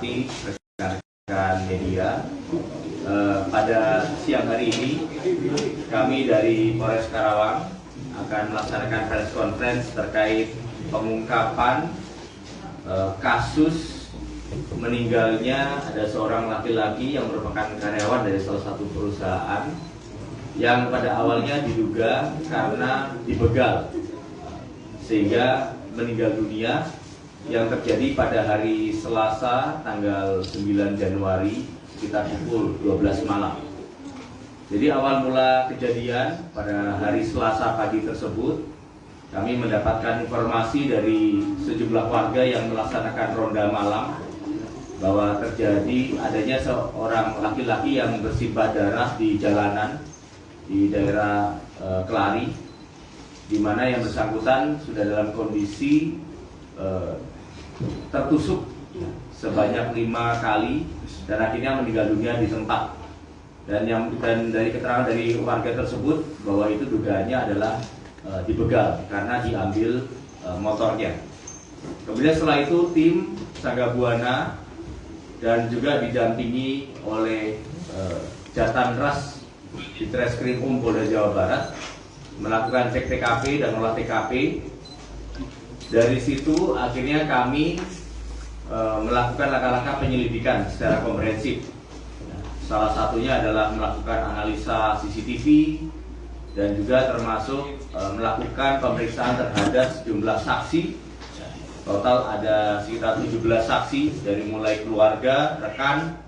hormati rekan-rekan media, pada siang hari ini kami dari Polres Karawang akan melaksanakan press conference terkait pengungkapan kasus meninggalnya ada seorang laki-laki yang merupakan karyawan dari salah satu perusahaan yang pada awalnya diduga karena dibegal sehingga meninggal dunia, yang terjadi pada hari Selasa tanggal 9 Januari sekitar pukul 12 malam. Jadi awal mula kejadian pada hari Selasa pagi tersebut, kami mendapatkan informasi dari sejumlah warga yang melaksanakan ronda malam bahwa terjadi adanya seorang laki-laki yang bersimbah darah di jalanan di daerah Kelari, di mana yang bersangkutan sudah dalam kondisi tertusuk sebanyak 5 kali dan akhirnya meninggal dunia di tempat. Dan dari keterangan dari warga tersebut bahwa itu dugaannya adalah dibegal karena diambil motornya. Kemudian setelah itu tim Sangga-Buana dan juga didampingi oleh Jatanras di Treskrim Polda Jawa Barat melakukan cek TKP dan olah TKP. Dari situ akhirnya kami melakukan langkah-langkah penyelidikan secara komprehensif. Salah satunya adalah melakukan analisa CCTV dan juga termasuk melakukan pemeriksaan terhadap sejumlah saksi. Total ada sekitar 17 saksi dari mulai keluarga, rekan,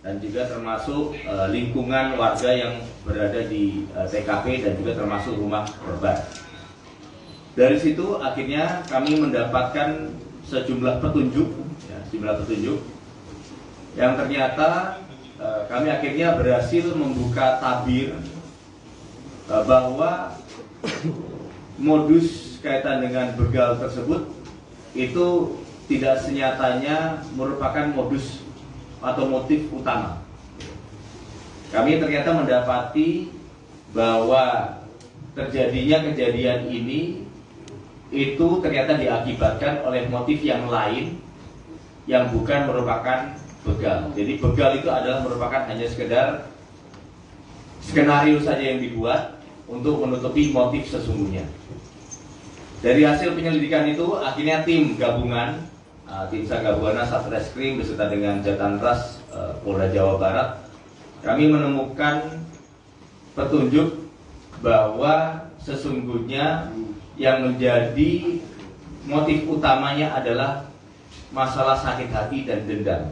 dan juga termasuk lingkungan warga yang berada di TKP dan juga termasuk rumah korban. Dari situ akhirnya kami mendapatkan sejumlah petunjuk, yang ternyata kami akhirnya berhasil membuka tabir bahwa modus kaitan dengan begal tersebut itu tidak senyatanya merupakan modus atau motif utama. Kami ternyata mendapati bahwa terjadinya kejadian ini itu ternyata diakibatkan oleh motif yang lain yang bukan merupakan begal. Jadi begal itu adalah merupakan hanya sekedar skenario saja yang dibuat untuk menutupi motif sesungguhnya. Dari hasil penyelidikan itu akhirnya tim gabungan, tim Sangga-Buana Satreskrim beserta dengan Jatanras Polda Jawa Barat, kami menemukan petunjuk bahwa sesungguhnya yang menjadi motif utamanya adalah masalah sakit hati dan dendam,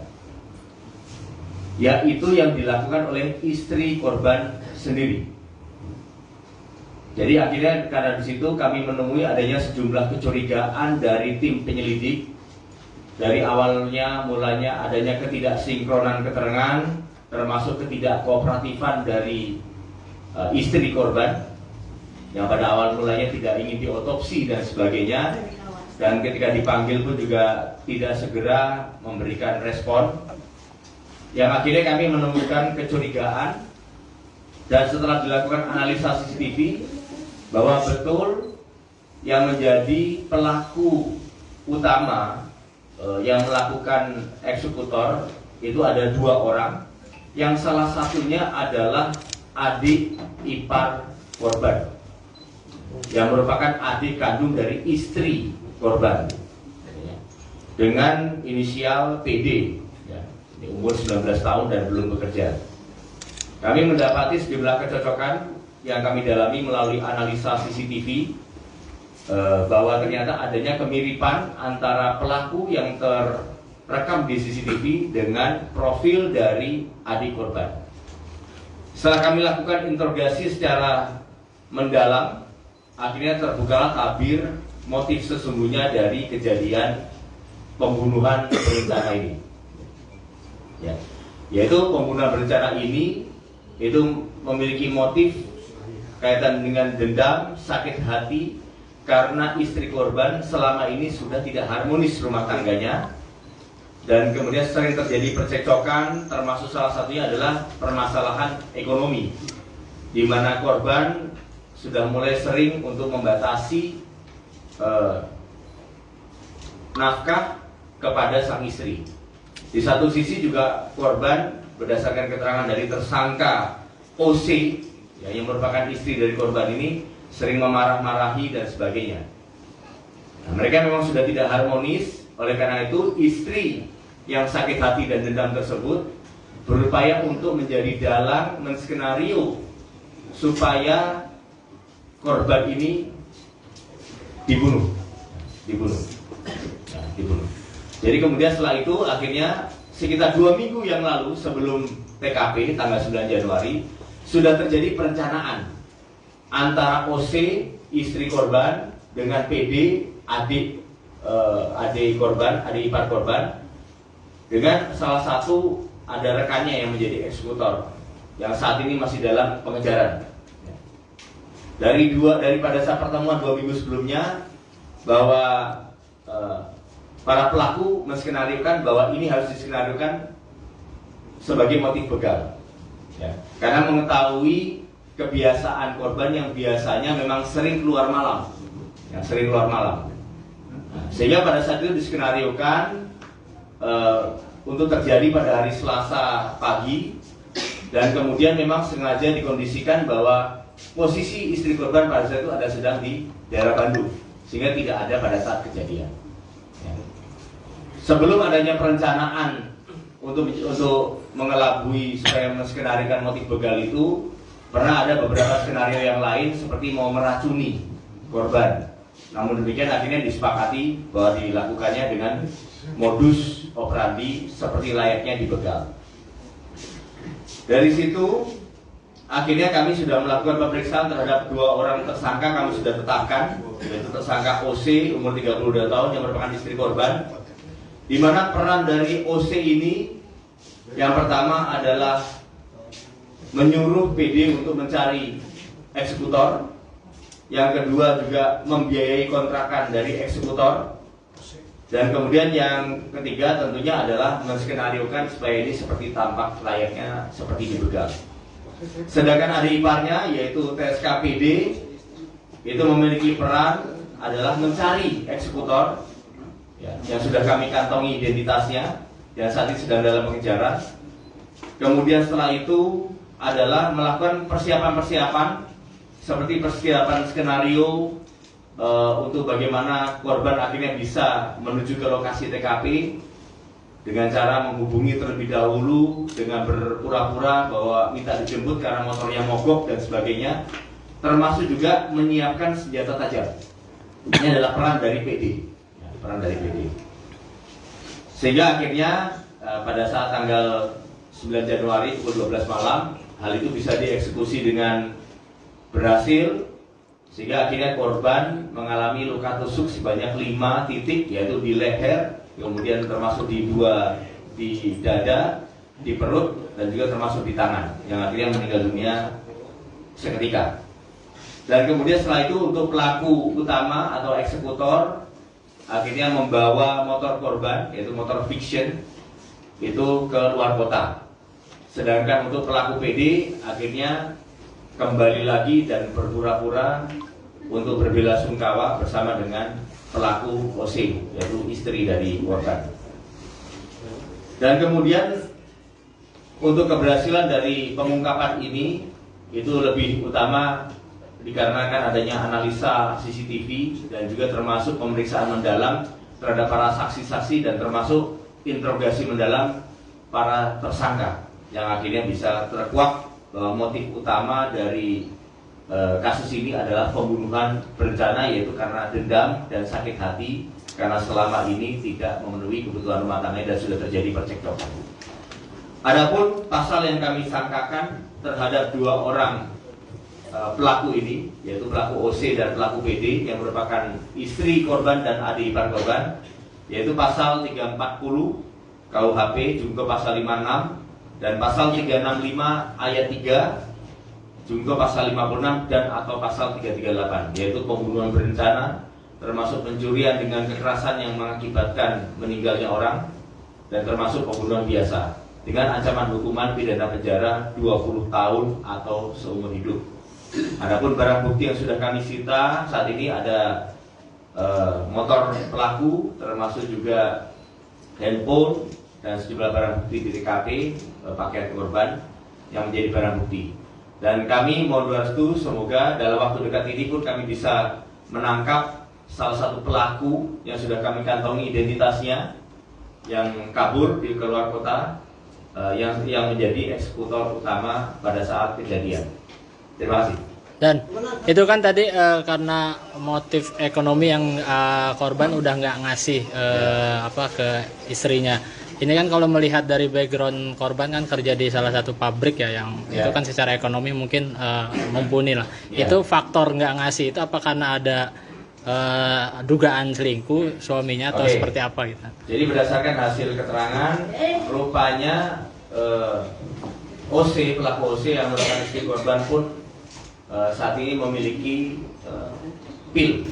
yaitu yang dilakukan oleh istri korban sendiri. Jadi akhirnya karena di situ kami menemui adanya sejumlah kecurigaan dari tim penyelidik. Dari awalnya mulanya adanya ketidaksinkronan keterangan, termasuk ketidakkooperatifan dari istri korban yang pada awal mulanya tidak ingin diotopsi dan sebagainya, dan ketika dipanggil pun juga tidak segera memberikan respon. Yang akhirnya kami menemukan kecurigaan, dan setelah dilakukan analisa CCTV bahwa betul yang menjadi pelaku utama yang melakukan eksekutor itu ada 2 orang, yang salah satunya adalah adik ipar korban yang merupakan adik kandung dari istri korban dengan inisial PD, umur 19 tahun dan belum bekerja. Kami mendapati sejumlah kecocokan yang kami dalami melalui analisa CCTV bahwa ternyata adanya kemiripan antara pelaku yang terekam di CCTV dengan profil dari adik korban. Setelah kami lakukan interogasi secara mendalam, akhirnya terbukalah tabir motif sesungguhnya dari kejadian pembunuhan berencana ini. Yaitu pembunuhan berencana ini itu memiliki motif kaitan dengan dendam, sakit hati karena istri korban selama ini sudah tidak harmonis rumah tangganya, dan kemudian sering terjadi percekcokan, termasuk salah satunya adalah permasalahan ekonomi, di mana korban sudah mulai sering untuk membatasi nafkah kepada sang istri. Di satu sisi juga korban berdasarkan keterangan dari tersangka OC, ya, yang merupakan istri dari korban ini, sering memarah-marahi dan sebagainya. Nah, mereka memang sudah tidak harmonis. Oleh karena itu istri yang sakit hati dan dendam tersebut berupaya untuk menjadi dalang menskenario supaya korban ini dibunuh. Jadi kemudian setelah itu akhirnya sekitar 2 minggu yang lalu sebelum TKP tanggal 9 Januari sudah terjadi perencanaan antara OC istri korban dengan PD adik ipar korban, dengan salah satu ada rekannya yang menjadi eksekutor yang saat ini masih dalam pengejaran. Daripada saat pertemuan 2 minggu sebelumnya, bahwa para pelaku menskenariokan bahwa ini harus diskenariokan sebagai motif begal, ya. Karena mengetahui kebiasaan korban yang biasanya memang sering keluar malam, sehingga pada saat itu diskenariokan untuk terjadi pada hari Selasa pagi, dan kemudian memang sengaja dikondisikan bahwa posisi istri korban pada saat itu ada sedang di daerah Bandung, sehingga tidak ada pada saat kejadian. Sebelum adanya perencanaan untuk mengelabui supaya menskenarikan motif begal itu, pernah ada beberapa skenario yang lain seperti mau meracuni korban. Namun demikian akhirnya disepakati bahwa dilakukannya dengan modus operandi seperti layaknya dibegal. Dari situ akhirnya kami sudah melakukan pemeriksaan terhadap 2 orang tersangka. Kami sudah tetapkan, yaitu tersangka OC umur 32 tahun yang merupakan istri korban, di mana peran dari OC ini yang pertama adalah menyuruh PD untuk mencari eksekutor, yang kedua juga membiayai kontrakan dari eksekutor, dan kemudian yang ketiga tentunya adalah menskenariokan supaya ini seperti tampak layaknya seperti dibegal. Sedangkan adik iparnya yaitu TSK PD itu memiliki peran adalah mencari eksekutor, ya, yang sudah kami kantongi identitasnya dan saat ini sedang dalam pengejaran. Kemudian setelah itu adalah melakukan persiapan-persiapan seperti persiapan skenario untuk bagaimana korban akhirnya bisa menuju ke lokasi TKP dengan cara menghubungi terlebih dahulu dengan berpura-pura bahwa minta dijemput karena motornya mogok dan sebagainya, termasuk juga menyiapkan senjata tajam. Ini adalah peran dari PD, sehingga akhirnya pada saat tanggal 9 Januari pukul 12 malam hal itu bisa dieksekusi dengan berhasil, sehingga akhirnya korban mengalami luka tusuk sebanyak 5 titik, yaitu di leher, kemudian termasuk di dada, di perut, dan juga termasuk di tangan, yang akhirnya meninggal dunia seketika. Dan kemudian setelah itu untuk pelaku utama atau eksekutor akhirnya membawa motor korban, yaitu motor fiction, itu ke luar kota. Sedangkan untuk pelaku PD akhirnya kembali lagi dan berpura-pura untuk berbelasungkawa bersama dengan pelaku OC, yaitu istri dari korban. Dan kemudian untuk keberhasilan dari pengungkapan ini itu lebih utama dikarenakan adanya analisa CCTV dan juga termasuk pemeriksaan mendalam terhadap para saksi-saksi dan termasuk interogasi mendalam para tersangka, yang akhirnya bisa terkuak bahwa motif utama dari kasus ini adalah pembunuhan berencana, yaitu karena dendam dan sakit hati karena selama ini tidak memenuhi kebutuhan rumah tangga dan sudah terjadi percekcokan. Adapun pasal yang kami sangkakan terhadap 2 orang pelaku ini, yaitu pelaku OC dan pelaku PD yang merupakan istri korban dan adik ipar korban, yaitu pasal 340 KUHP junto pasal 56 dan pasal 365 ayat 3 junto pasal 56 dan atau pasal 338, yaitu pembunuhan berencana termasuk pencurian dengan kekerasan yang mengakibatkan meninggalnya orang, dan termasuk pembunuhan biasa dengan ancaman hukuman pidana penjara 20 tahun atau seumur hidup. Adapun barang bukti yang sudah kami sita saat ini ada motor pelaku, termasuk juga handphone, dan sejumlah barang bukti di TKP, pakaian korban yang menjadi barang bukti. Dan kami mohon restu semoga dalam waktu dekat ini pun kami bisa menangkap salah satu pelaku yang sudah kami kantongi identitasnya, yang kabur di keluar kota, yang menjadi eksekutor utama pada saat kejadian. Terima kasih. Dan itu kan tadi karena motif ekonomi yang korban udah nggak ngasih ke istrinya. Ini kan kalau melihat dari background korban kan kerja di salah satu pabrik ya, yang itu kan secara ekonomi mungkin mumpuni lah. Itu faktor nggak ngasih itu apa karena ada dugaan selingkuh suaminya atau seperti apa gitu? Jadi berdasarkan hasil keterangan, rupanya pelaku OC yang merupakan istri korban pun saat ini memiliki pil,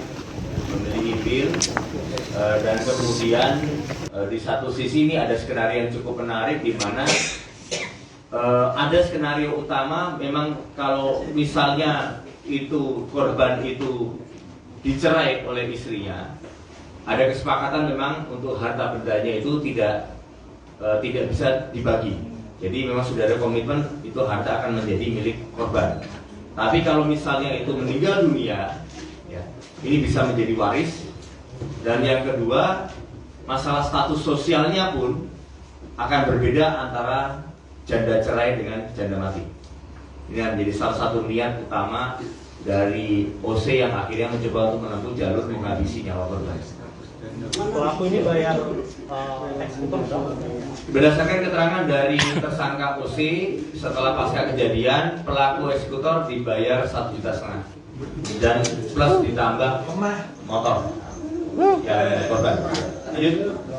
dan kemudian di satu sisi ini ada skenario yang cukup menarik, di mana ada skenario utama memang kalau misalnya itu korban itu dicerai oleh istrinya, ada kesepakatan memang untuk harta bendanya itu tidak bisa dibagi. Jadi memang sudah ada komitmen itu harta akan menjadi milik korban. Tapi kalau misalnya itu meninggal dunia, ya, ini bisa menjadi waris. Dan yang kedua, masalah status sosialnya pun akan berbeda antara janda cerai dengan janda mati. Ini akan menjadi salah satu niat utama dari OC yang akhirnya mencoba untuk menempuh jalur menghabisi nyawa korban. Pelaku ini bayar eksekutor berapa? Berdasarkan keterangan dari tersangka OC, setelah pasca kejadian, pelaku eksekutor dibayar 1,5 juta dan plus ditambah motor yang korban. Lanjut.